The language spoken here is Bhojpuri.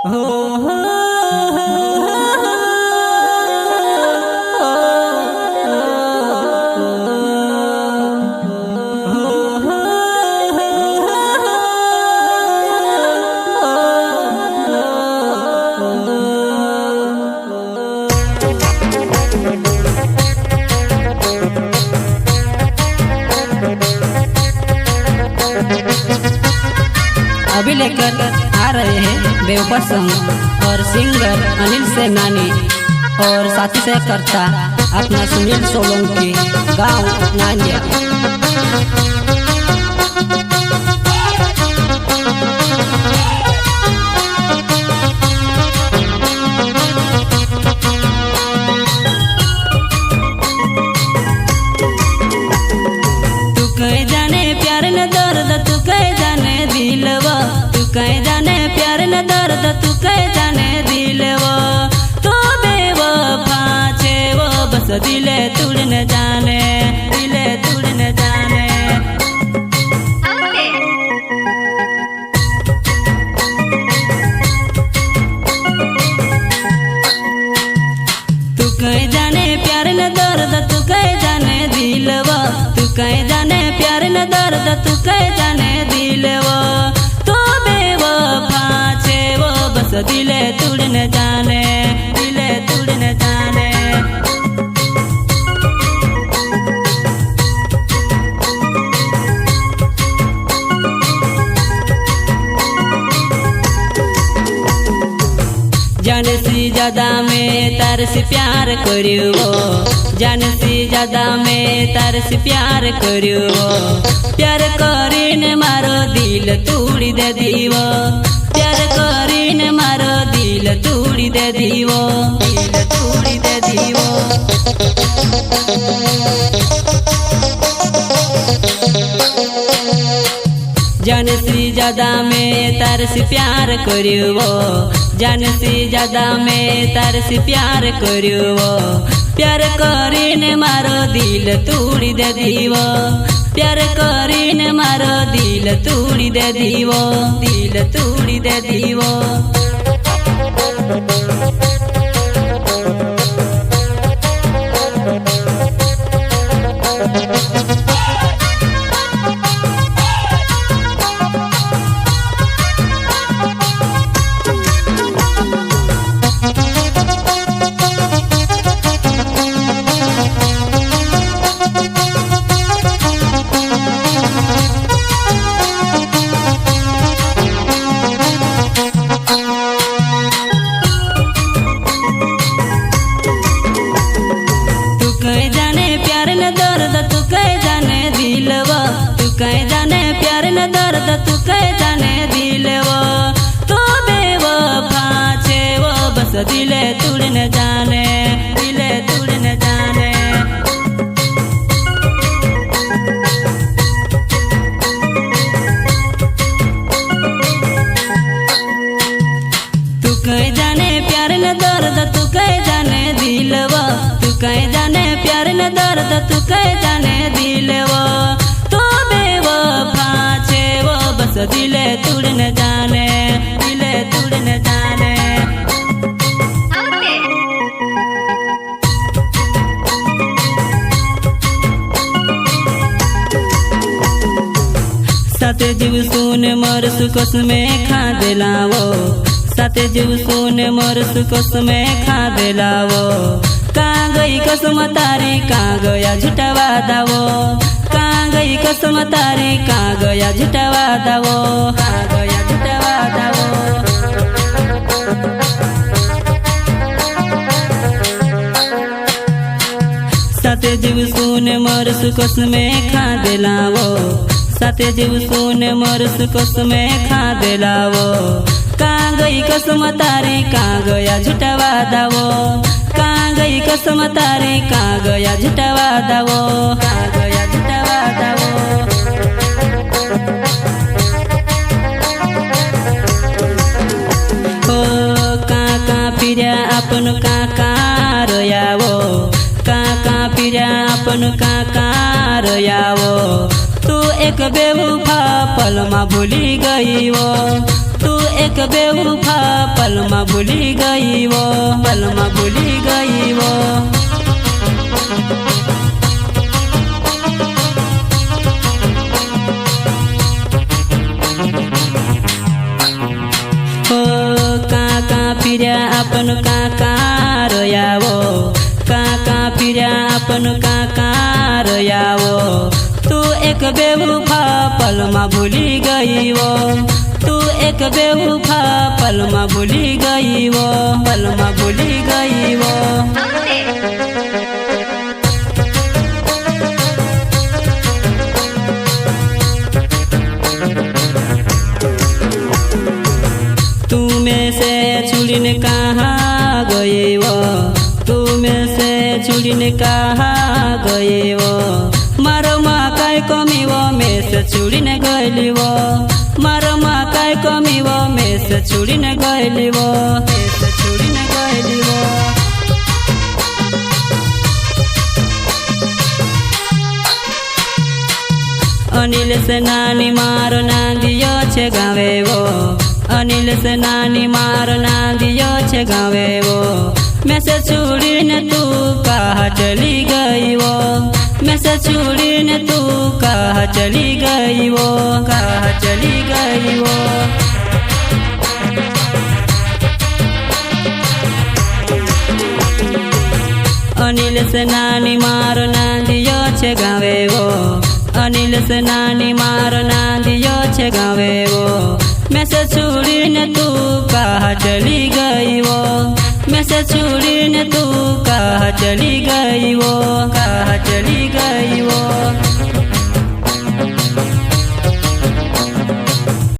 अभी लेकर आ रहे हैं बेवफा सॉन्ग और सिंगर अनिल सेनानी और साथी सहकर्ता अपना सुनील सोलंकी गाँव नांदिया। कहीं जाने प्यार न दर्द तू कहीं जाने दिल वो तो बेवफा छे वो बस दिले तुड़ न जाने दिले तुड़ न जाने। तू कहीं जाने प्यार न दर्द तू कहीं जाने दिल वो तू कहीं जाने प्यार न दर्द तू कहीं जाने दिल वो दिले तुड़ न जाने दिले तुड़ न जाने। जाने से ज्यादा में तार से प्यार करियो जाने से ज्यादा में तार से प्यार करियो प्यार करीने मारो दिल तोड़ी दे दीवो प्यार करीने मारो दिल तोड़ी दे दीवो दिल तोड़ी दे दीवो। जाने से ज्यादा में तार से प्यार करियो जाने से ज्यादा में तार से प्यार करियो प्यार करीने मारो दिल तोड़ी दे दीवो प्यार करीने मारो दिल तोड़ी दे दीवो दिल तोड़ी दे दीवो। कहीं जाने प्यार न दर्द तू कहीं जाने दिल वो तो बेवफा छे वो बस दिले तुड़ न जाने दिले तुड़ न जाने। तू कहीं जाने प्यार न दर्द तू कहीं जाने दिल वो तू कहीं जाने प्यार न दर्द तू कहीं जाने दिल वो दिले तुड़ न जाने दिले तुड़ न जाने। साते जीव सुन मोर सुकस में खा दिलावो साते जीव सुन मोर सुकस में खा दिलावो कहाँ गई कसम तारी कहाँ गया झूठा दावो कहाँ गई कसम तारी कहाँ गया झूठा दावो कहाँ गया झूठा दावो। साते जीव सुन मोर सुकस में खा दिलावो साते जीव सुन मोर सुकस में खा दिलावो कहाँ गई कसम तारी कहाँ गया झूठा दावो कहाँ गई कसम तारी कहाँ गया झूठा दावो कहाँ गया झूठा दावो। ओ कहाँ फिरा अपन कहाँ रोयावो कहाँ फिरा अपन कहाँ रोयावो तू एक बेवफा पल में भूली गई वो तू एक बेवफा पल में भूली गई वो, पल में भूली गई वो। फिर्या अपन कहाँ रोयावो, कहाँ फिर्या अपन कहाँ रोयावो। तू एक बेवफा पल में भूली गई वो, तू एक बेवफा पल में भूली गई वो, पल में भूली गई वो। तुम्हें से छुड़ीन कहाँ गए वो, तुम्हें से छुड़ीन कहाँ गए वो। मारो माँ काय कमी वो में से छुड़ीन गइली वो, मारो माँ काय कमी वो में से छुड़ीन गइली वो, में से छुड़ीन गइली वो। अनिल से नानी मारो नांदियो छे गावे वो, अनिल से नानी मार नांदियो छे गावे वो। मैं से छुड़ीने तू कहाँ चली गई वो, मैं से छुड़ीने तू कहाँ चली गई वो, कहाँ चली गई वो। अनिल से नानी मार नांदियो छे गावे वो, अनिल से नानी मार नांदियो छे गावे वो। मैं से छुड़ीने तू कहाँ चली गई वो, मैं से छुड़ीने तू कहाँ चली गई वो, कहाँ चली गई वो।